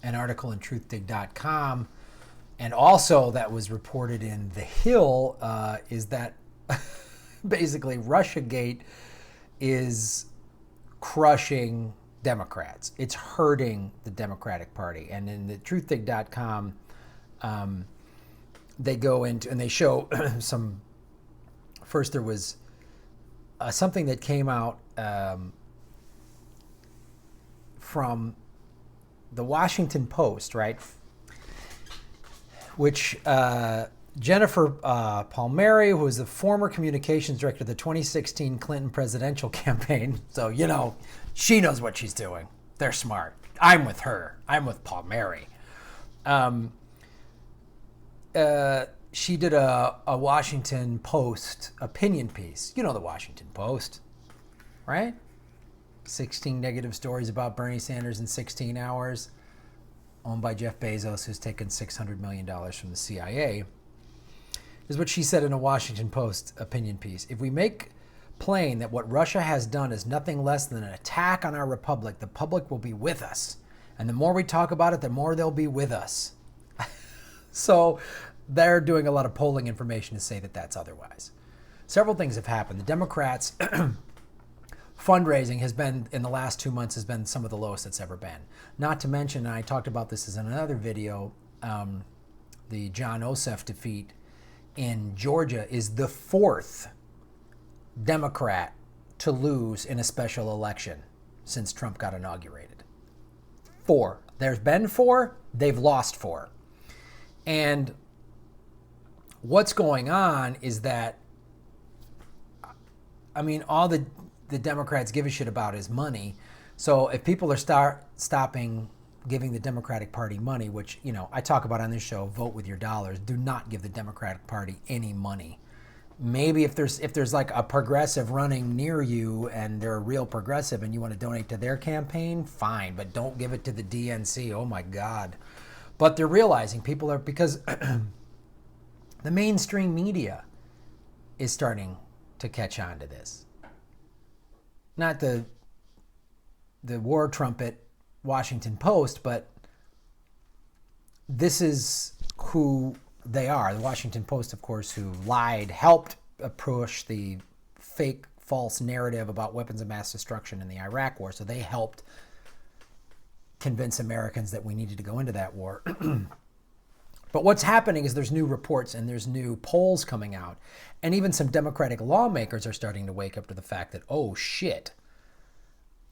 an article in truthdig.com, and also that was reported in The Hill, is that basically Russiagate is crushing Democrats. It's hurting the Democratic Party. And in the truthdig.com, they go into and they show some. First, there was something that came out from the Washington Post, right? Which Jennifer Palmieri, who was the former communications director of the 2016 Clinton presidential campaign, so, you know, she knows what she's doing. They're smart. I'm with her. I'm with Palmieri. She did a Washington Post opinion piece. You know the Washington Post, right? 16 negative stories about Bernie Sanders in 16 hours, owned by Jeff Bezos, who's taken $600 million from the CIA, is what she said in a Washington Post opinion piece. If we make plain that what Russia has done is nothing less than an attack on our republic, the public will be with us. And the more we talk about it, the more they'll be with us. So they're doing a lot of polling information to say that that's otherwise. Several things have happened. The Democrats' fundraising has been, in the last 2 months, has been some of the lowest it's ever been. Not to mention, and I talked about this in another video, the John Ossoff defeat in Georgia is the fourth Democrat to lose in a special election since Trump got inaugurated. 4. There's been 4, they've lost 4. And what's going on is that, I mean, all the Democrats give a shit about is money. So if people are stopping giving the Democratic Party money, which, you know, I talk about on this show, vote with your dollars. Do not give the Democratic Party any money. Maybe if there's like a progressive running near you and they're a real progressive and you want to donate to their campaign, fine, but don't give it to the DNC. Oh my God. But they're realizing people are, because the mainstream media is starting to catch on to this. Not the war trumpet Washington Post, but this is who they are. The Washington Post, of course, who lied, helped push the fake, false narrative about weapons of mass destruction in the Iraq War. So they helped convince Americans that we needed to go into that war. But what's happening is there's new reports and there's new polls coming out. And even some Democratic lawmakers are starting to wake up to the fact that, oh shit,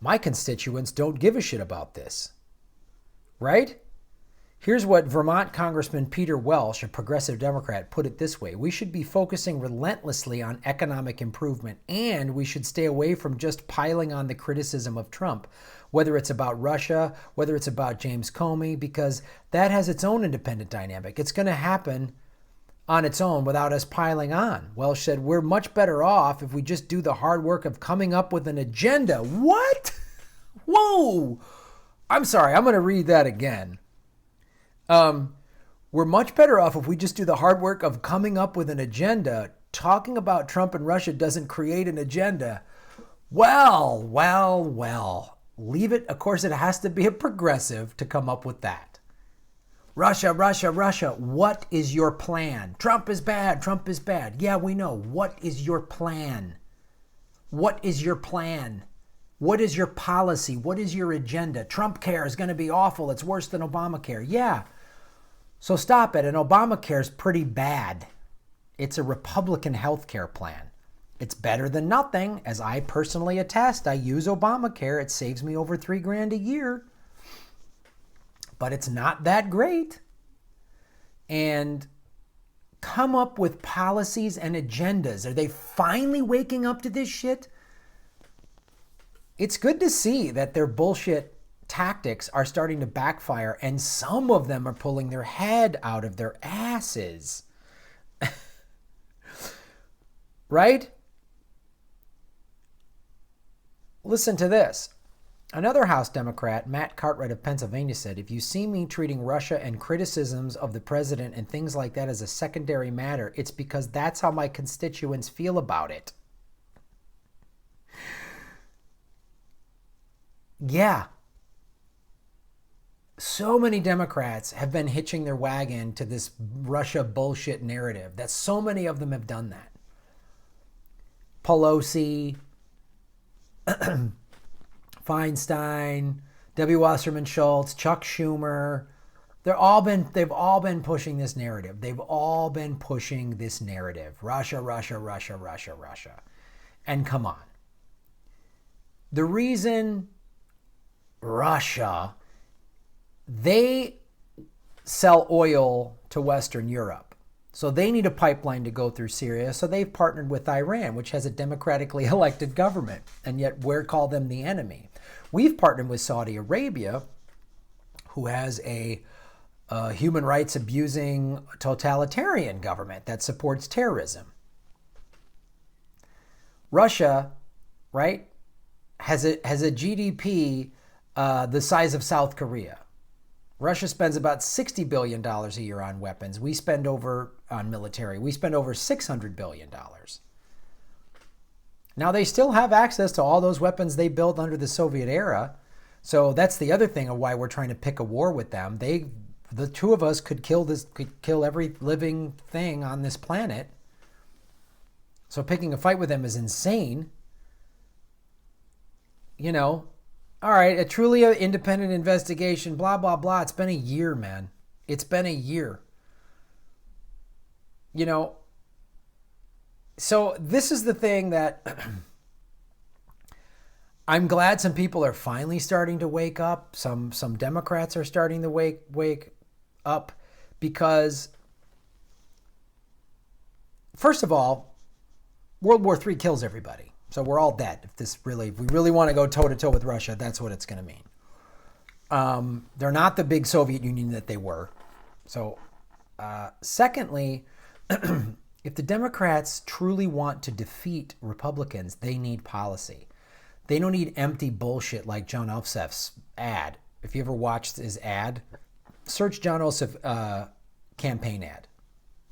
my constituents don't give a shit about this. Right? Here's what Vermont Congressman Peter Welch, a progressive Democrat, put it this way. We should be focusing relentlessly on economic improvement, and we should stay away from just piling on the criticism of Trump, whether it's about Russia, whether it's about James Comey, because that has its own independent dynamic. It's going to happen on its own without us piling on. Welch said, we're much better off if we just do the hard work of coming up with an agenda. What? Whoa! I'm sorry, I'm going to read that again. We're much better off if we just do the hard work of coming up with an agenda. Talking about Trump and Russia doesn't create an agenda. Well. Leave it. Of course, it has to be a progressive to come up with that. Russia. What is your plan? Trump is bad. Yeah, we know. What is your plan? What is your plan? What is your policy? What is your agenda? Trump care is going to be awful. It's worse than Obamacare. Yeah. So stop it. And Obamacare is pretty bad. It's a Republican health care plan. It's better than nothing. As I personally attest, I use Obamacare. It saves me over $3,000 a year. But it's not that great. And come up with policies and agendas. Are they finally waking up to this shit? It's good to see that their bullshit tactics are starting to backfire, and some of them are pulling their head out of their asses. Right? Listen to this. Another House Democrat, Matt Cartwright of Pennsylvania, said, if you see me treating Russia and criticisms of the president and things like that as a secondary matter, it's because that's how my constituents feel about it. Yeah. so many Democrats have been hitching their wagon to this Russia bullshit narrative. That so many of them have done that. Pelosi, Feinstein, W. Wasserman Schultz, Chuck Schumer. They've all been pushing this narrative. They've all been pushing this narrative. Russia, Russia, Russia, Russia, Russia. And come on. The reason Russia, they sell oil to Western Europe. So they need a pipeline to go through Syria. So they've partnered with Iran, which has a democratically elected government. And yet we're called them the enemy. We've partnered with Saudi Arabia, who has a human rights abusing totalitarian government that supports terrorism. Russia, right, has a GDP the size of South Korea. Russia spends about $60 billion a year on weapons. We spend over on military. We spend over $600 billion. Now, they still have access to all those weapons they built under the Soviet era. So that's the other thing of why we're trying to pick a war with them. The two of us could kill every living thing on this planet. So picking a fight with them is insane. You know, all right, a truly independent investigation, blah, blah, blah. It's been a year, man. It's been a year. You know, so this is the thing that I'm glad some people are finally starting to wake up. Some Democrats are starting to wake up because, first of all, World War III kills everybody. So we're all dead. If we really want to go toe-to-toe with Russia, that's what it's going to mean. They're not the big Soviet Union that they were. So, secondly, if the Democrats truly want to defeat Republicans, they need policy. They don't need empty bullshit like John Ossoff's ad. If you ever watched his ad, search John Ossoff campaign ad.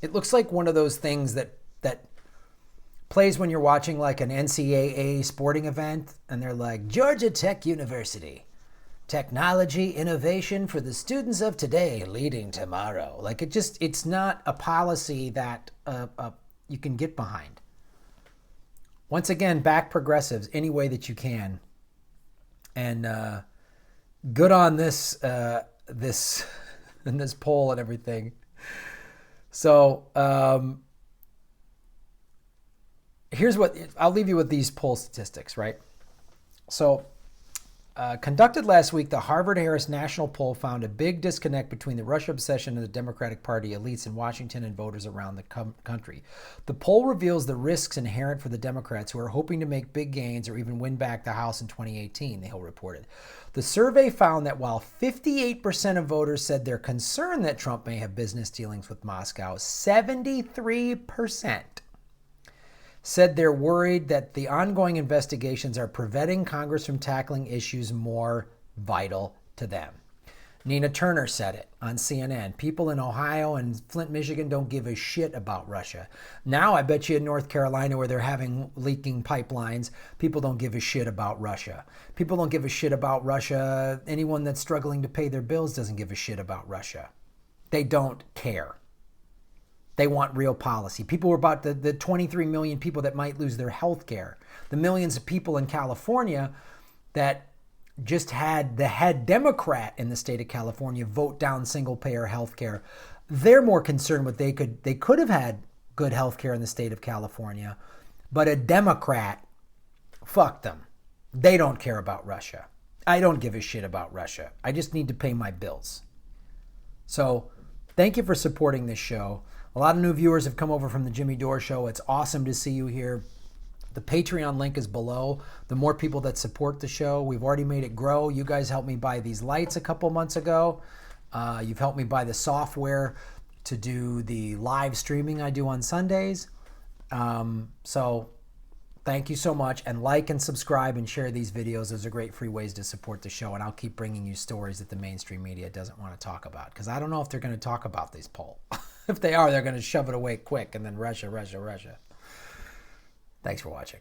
It looks like one of those things that plays when you're watching like an NCAA sporting event and they're like, Georgia Tech University, technology innovation for the students of today leading tomorrow. Like it's not a policy that you can get behind. Once again, back progressives any way that you can. And good on this in this poll and everything. So here's what I'll leave you with these poll statistics, right? So conducted last week, the Harvard-Harris National Poll found a big disconnect between the Russia obsession and the Democratic Party elites in Washington and voters around the country. The poll reveals the risks inherent for the Democrats who are hoping to make big gains or even win back the House in 2018, the Hill reported. The survey found that while 58% of voters said they're concerned that Trump may have business dealings with Moscow, 73% said they're worried that the ongoing investigations are preventing Congress from tackling issues more vital to them. Nina Turner said it on CNN. People in Ohio and Flint, Michigan don't give a shit about Russia. Now I bet you in North Carolina where they're having leaking pipelines, people don't give a shit about Russia. People don't give a shit about Russia. Anyone that's struggling to pay their bills doesn't give a shit about Russia. They don't care. They want real policy. People were about the 23 million people that might lose their health care. The millions of people in California that just had the head Democrat in the state of California vote down single-payer health care. They're more concerned with they could have had good health care in the state of California, but a Democrat, fuck them. They don't care about Russia. I don't give a shit about Russia. I just need to pay my bills. So thank you for supporting this show. A lot of new viewers have come over from the Jimmy Dore Show. It's awesome to see you here. The Patreon link is below. The more people that support the show, we've already made it grow. You guys helped me buy these lights a couple months ago. You've helped me buy the software to do the live streaming I do on Sundays. So thank you so much. And like and subscribe and share these videos. Those are great free ways to support the show. And I'll keep bringing you stories that the mainstream media doesn't want to talk about. Because I don't know if they're going to talk about this poll. If they are, they're going to shove it away quick and then Russia. Thanks for watching.